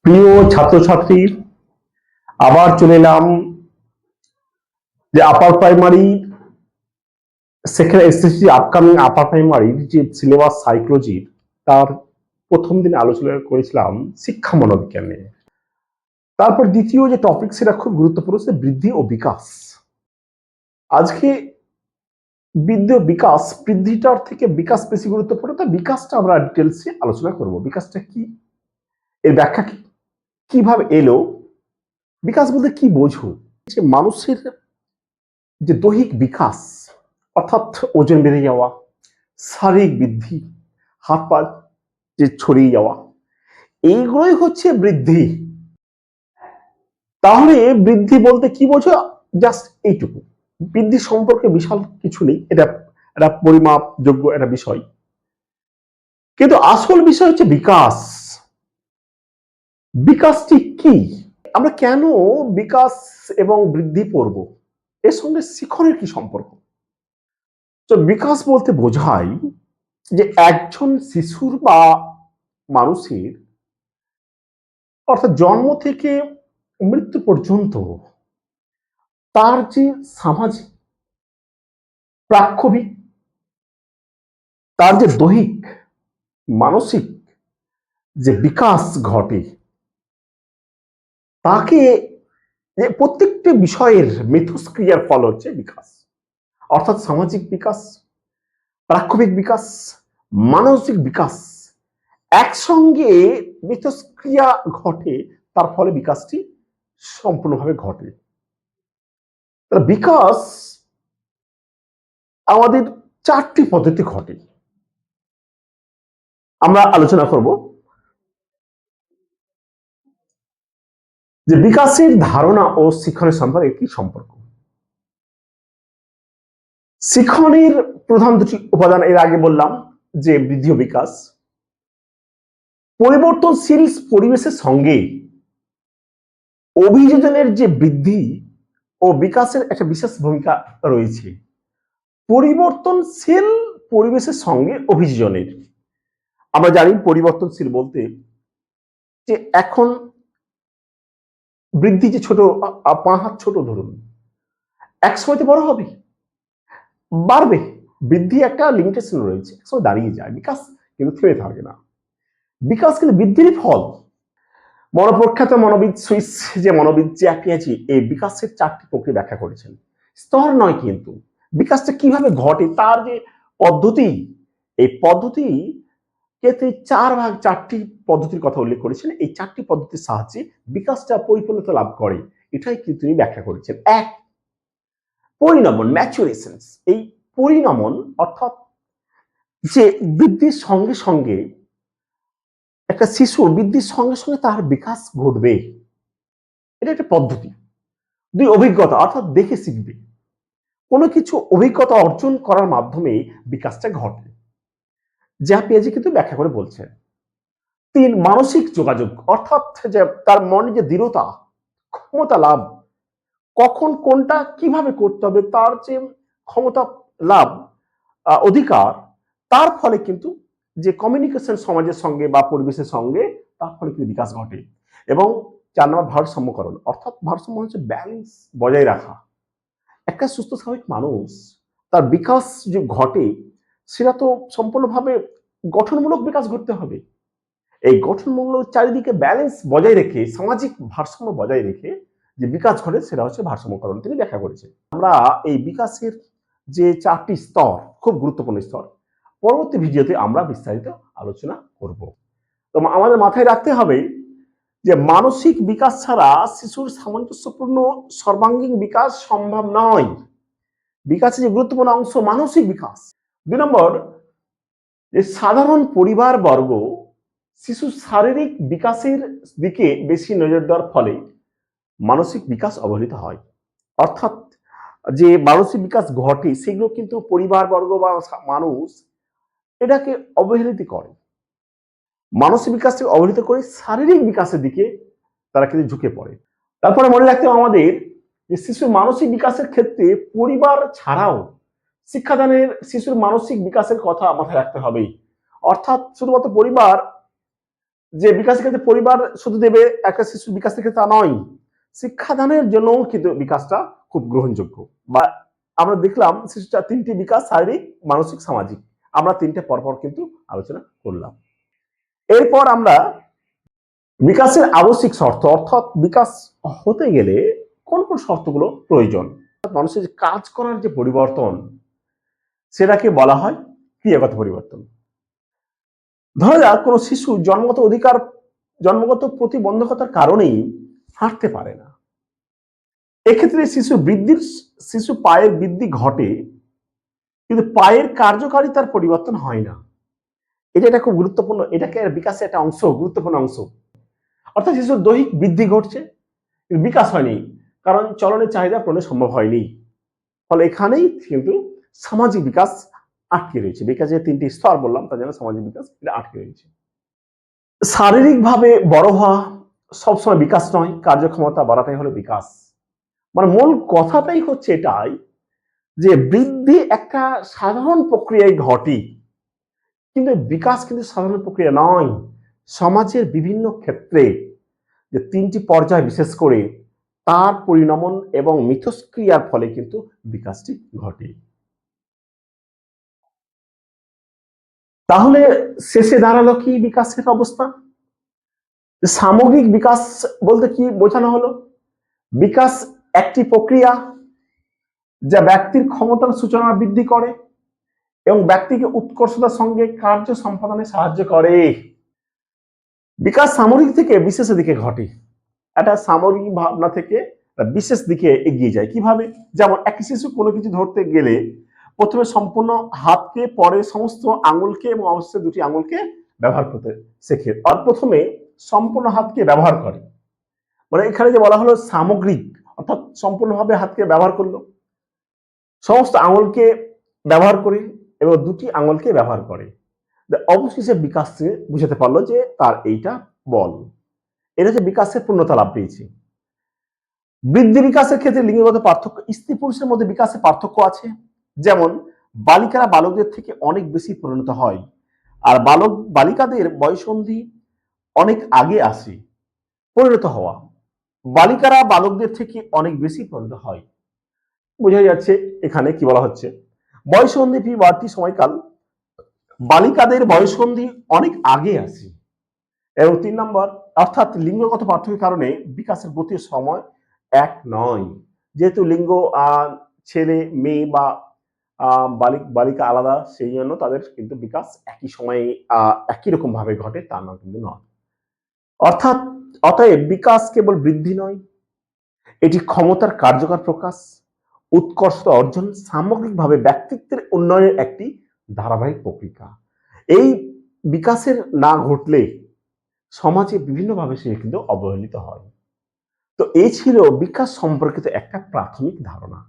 প্রিয় ছাত্রছাত্রী, আবার চলে এলাম যে আপার প্রাইমারি সেখানে এসএসসি আপকামিং আপার প্রাইমারির যে সিলেবাস সাইকোলজির তার প্রথম দিন আলোচনা করেছিলাম শিক্ষা মনোবিজ্ঞান নিয়ে। তারপর দ্বিতীয় যে টপিক সেটা খুব গুরুত্বপূর্ণ, বৃদ্ধি ও বিকাশ। আজকে বৃদ্ধি ও বিকাশ, বৃদ্ধিটার থেকে বিকাশ বেশি গুরুত্বপূর্ণ, তাই বিকাশটা আমরা ডিটেলসে আলোচনা করব। বিকাশটা কি, এর ব্যাখ্যা কি, কিভাবে এলো, বিকাশ বলতে কি বোঝো, যে মানুষের যে দৈহিক বিকাশ অর্থাৎ ওজন বেড়ে যাওয়া, শারীরিক বৃদ্ধি, হাত পা যে ছড়িয়ে যাওয়া, এইগুলোই হচ্ছে বৃদ্ধি। তাহলে বৃদ্ধি বলতে কি বোঝো? জাস্ট এইটুকু। বৃদ্ধি সম্পর্কে বিশাল কিছু নেই, এটা একটা পরিমাপযোগ্য একটা বিষয়, কিন্তু আসল বিষয় হচ্ছে বিকাশ। বিকাশটি কি, আমরা কেন বিকাশ এবং বৃদ্ধি পড়ব, এর সঙ্গে শিক্ষণের কি সম্পর্ক? তো বিকাশ বলতে বোঝায় যে একজন শিশুর বা মানুষের অর্থাৎ জন্ম থেকে মৃত্যু পর্যন্ত তার যে সামাজিক, প্রাক্ষবিক, তার যে দৈহিক, মানসিক যে বিকাশ ঘটে, তাকে যে প্রত্যেকটি বিষয়ের মিথস্ক্রিয়ার ফল হচ্ছে বিকাশ। অর্থাৎ সামাজিক বিকাশ, প্রাক্ষবিক বিকাশ, মানসিক বিকাশ একসঙ্গে মিথস্ক্রিয়া ঘটে, তার ফলে বিকাশটি সম্পূর্ণভাবে ঘটে। বিকাশ আমাদের চারটি পদ্ধতি ঘটে, আমরা আলোচনা করব। যে বিকাশের ধারণা ও শিক্ষণের সম্পর্কে কি সম্পর্ক। শিক্ষণের প্রধান দুটি উপাদান এর আগে বললাম, যে বৃদ্ধি ও বিকাশ। পরিবর্তনশীল পরিবেশের সঙ্গে অভিযোজনের যে বৃদ্ধি ও বিকাশের একটা বিশেষ ভূমিকা রয়েছে। পরিবর্তনশীল পরিবেশের সঙ্গে অভিযোজনের, আমরা জানি পরিবর্তনশীল বলতে যে এখন বৃদ্ধি যে ছোট, পা হাত ছোট ধরুন, এক সময়তে বড় হবে, বাড়বে। বৃদ্ধি একটা লিমিটেশন রয়েছে, একসময় দাঁড়িয়ে যায়। বিকাশ কিন্তু থেমে থাকে না, বিকাশ কিন্তু বৃদ্ধির ফল। মনোপ্রখ্যাত মনোবিদ সুইস যে মনোবিদ জ্যাপিয়াজি এই বিকাশের চারটি প্রক্রিয়া ব্যাখ্যা করেছেন। স্তর নয়, কিন্তু বিকাশটা কিভাবে ঘটে তার যে পদ্ধতি, এই পদ্ধতি কে চারটি পদ্ধতির কথা উল্লেখ করেছেন। এই চারটি পদ্ধতির সাহায্যে বিকাশটা পরিপূর্ণতা লাভ করে, এটাই কিন্তু তিনি ব্যাখ্যা করেছেন। এক, পরিণমন, ম্যাচুরেশনস। এই পরিণমন অর্থাৎ যে বৃদ্ধির সঙ্গে সঙ্গে একটা শিশু বৃদ্ধির সঙ্গে সঙ্গে তার বিকাশ ঘটবে, এটা একটা পদ্ধতি। দুই, অভিজ্ঞতা অর্থাৎ দেখে শিখবে, কোনো কিছু অভিজ্ঞতা অর্জন করার মাধ্যমে বিকাশটা ঘটে, যা পেয়েছে কিন্তু ব্যাখ্যা করে বলছেন। তিন, মানসিক যোগাযোগ অর্থাৎ যে তার মনে যে দৃঢ়তা, ক্ষমতা লাভ, কখন কোনটা কিভাবে করতে হবে তার যে ক্ষমতা লাভ, অধিকার, তার ফলে কিন্তু যে কমিউনিকেশন সমাজের সঙ্গে বা পরিবেশের সঙ্গে, তার ফলে কিন্তু বিকাশ ঘটে। এবং চার নম্বর, ভারসাম্যকরণ অর্থাৎ ভারসাম্য হচ্ছে ব্যালেন্স বজায় রাখা। একটা সুস্থ স্বাভাবিক মানুষ তার বিকাশ যে ঘটে, সেটা তো সম্পূর্ণভাবে গঠনমূলক বিকাশ ঘটতে হবে। এই গঠনমূলক চারিদিকে ব্যালেন্স বজায় রেখে, সামাজিক ভারসাম্য বজায় রেখে যে বিকাশ ঘটে, সেটা হচ্ছে ভারসাম্যকরণ, তিনি ব্যাখ্যা করেছেন। আমরা এই বিকাশের যে চারটি স্তর, খুব গুরুত্বপূর্ণ স্তর, পরবর্তী ভিডিওতে আমরা বিস্তারিত আলোচনা করব। তো আমাদের মাথায় রাখতে হবে যে মানসিক বিকাশ ছাড়া শিশুর সামঞ্জস্যপূর্ণ সর্বাঙ্গীন বিকাশ সম্ভব নয়। বিকাশের যে গুরুত্বপূর্ণ অংশ মানসিক বিকাশ। দুই নম্বর, যে সাধারণ পরিবার বর্গ শিশুর শারীরিক বিকাশের দিকে বেশি নজর দেওয়ার ফলে মানসিক বিকাশ অবহেলিত হয়। অর্থাৎ যে মানসিক বিকাশ ঘটে সেগুলো কিন্তু পরিবার বর্গ বা মানুষ এটাকে অবহেলিত করে, মানসিক বিকাশকে অবহেলিত করে শারীরিক বিকাশের দিকে তারা কিন্তু ঝুঁকে পড়ে। তারপরে মনে রাখতে হবে আমাদের যে শিশুর মানসিক বিকাশের ক্ষেত্রে পরিবার ছাড়াও শিক্ষাদানের শিশুর মানসিক বিকাশের কথা মাথায় রাখতে হবে। অর্থাৎ শুধুমাত্র পরিবার যে বিকাশের ক্ষেত্রে পরিবার শুধু দেবে একটা শিশুর বিকাশের ক্ষেত্রে তা নয়, শিক্ষাদানের জন্যও কিন্তু বিকাশটা খুব গ্রহণযোগ্য। বা আমরা দেখলাম শিশুটা 3টি বিকাশ, শারীরিক, মানসিক, সামাজিক। আমরা 3টে পরপর কিন্তু আলোচনা করলাম। এরপর আমরা বিকাশের আবশ্যিক শর্ত, অর্থাৎ বিকাশ হতে গেলে কোন কোন শর্তগুলো প্রয়োজন। মানুষের কাজ করার যে পরিবর্তন, সেটাকে বলা হয় ক্রিয়াগত পরিবর্তন। ধরা যাক কোনো শিশু জন্মগত প্রতিবন্ধকতার কারণেই হাঁটতে পারে না। এক্ষেত্রে শিশু পায়ের বৃদ্ধি ঘটে, কিন্তু পায়ের কার্যকারিতার পরিবর্তন হয় না। এটা খুব গুরুত্বপূর্ণ, এটাকে বিকাশের একটা অংশ, গুরুত্বপূর্ণ অংশ। অর্থাৎ শিশুর দৈহিক বৃদ্ধি ঘটছে, বিকাশ হয়নি, কারণ চলনের চাহিদা পূরণ সম্ভব হয়নি। ফলে এখানেই কিন্তু সামাজিক বিকাশ আটকে রয়েছে। বিকাশের 3টি স্তর বললাম, তার জন্য সামাজিক বিকাশ এটা আটকে রয়েছে। শারীরিকভাবে বড় হওয়া সবসময় বিকাশ নয়, কার্যক্ষমতা বাড়াটাই হলো বিকাশ। মানে মূল কথাটাই হচ্ছে এটাই যে বৃদ্ধি একটা সাধারণ প্রক্রিয়ায় ঘটে, কিন্তু বিকাশ কিন্তু সাধারণ প্রক্রিয়া নয়। সমাজের বিভিন্ন ক্ষেত্রে যে 3টি পর্যায় বিশেষ করে তার পরিণমন এবং মিথস্ক্রিয়ার ফলে কিন্তু বিকাশটি ঘটে। তাহলে শেষে দাঁড়ালো কি বিকাশের অবস্থা? সামগ্রিক বিকাশ বলতে কি বোঝানো হলো? বিকাশ একটি প্রক্রিয়া যা ব্যক্তির ক্ষমতার সূচনা বৃদ্ধি করে এবং ব্যক্তিকে উৎকর্ষতার সঙ্গে কার্য সম্পাদনে সাহায্য করে। বিকাশ সামরিক থেকে বিশেষের দিকে ঘটে, একটা সামরিক ভাবনা থেকে বিশেষ দিকে এগিয়ে যায়। কিভাবে? যেমন একটি শিশু কোনো কিছু ধরতে গেলে প্রথমে সম্পূর্ণ হাতকে, পরে সমস্ত আঙুলকে এবং অবশ্যই 2টি আঙুলকে ব্যবহার করতে শেখে। আর প্রথমে সম্পূর্ণ হাতকে ব্যবহার করে, মানে এখানে যে বলা হলো সামগ্রিক, অর্থাৎ সম্পূর্ণভাবে হাতকে ব্যবহার করলো, সমস্ত আঙুলকে ব্যবহার করে এবং 2টি আঙুলকে ব্যবহার করে। অবশেষে বিকাশ বুঝাতে পারলো যে তার এইটা বল। এটা যে বিকাশের পূর্ণতা লাভ পেয়েছে। বৃদ্ধি বিকাশের ক্ষেত্রে লিঙ্গগত পার্থক্য, স্ত্রী পুরুষের মধ্যে বিকাশের পার্থক্য আছে। যেমন বালিকারা বালকদের থেকে অনেক বেশি পরিণত হয়, আর বালিকাদের বয়ঃসন্ধি অনেক আগে আসে। পরিণত হওয়া, বালিকারা বালকদের থেকে অনেক বেশি পরিণত হয়। বোঝা যাচ্ছে এখানে কি বলা হচ্ছে, বয়ঃসন্ধি বাড়তি সময়কাল, বালিকাদের বয়ঃসন্ধি অনেক আগে আসে। এবং 3 নম্বর, অর্থাৎ লিঙ্গগত পার্থক্যের কারণে বিকাশের গতির সময় এক নয়। যেহেতু লিঙ্গ ছেলে মেয়ে বা বালিকা আলাদা, সেই জন্য তাদের কিন্তু বিকাশ একই সময়ে একই রকম ভাবে ঘটে তা না কিন্তু নয়। অতএব বিকাশ কেবল বৃদ্ধি নয়, এটি ক্ষমতার কার্যকর প্রকাশ, উৎকর্ষতা অর্জন, সামগ্রিকভাবে ব্যক্তিত্বের উন্নয়নের একটি ধারাবাহিক প্রক্রিয়া। এই বিকাশের না ঘটলে সমাজে বিভিন্নভাবে সে কিন্তু অবহেলিত হয়। তো এই ছিল বিকাশ সম্পর্কিত একটা প্রাথমিক ধারণা।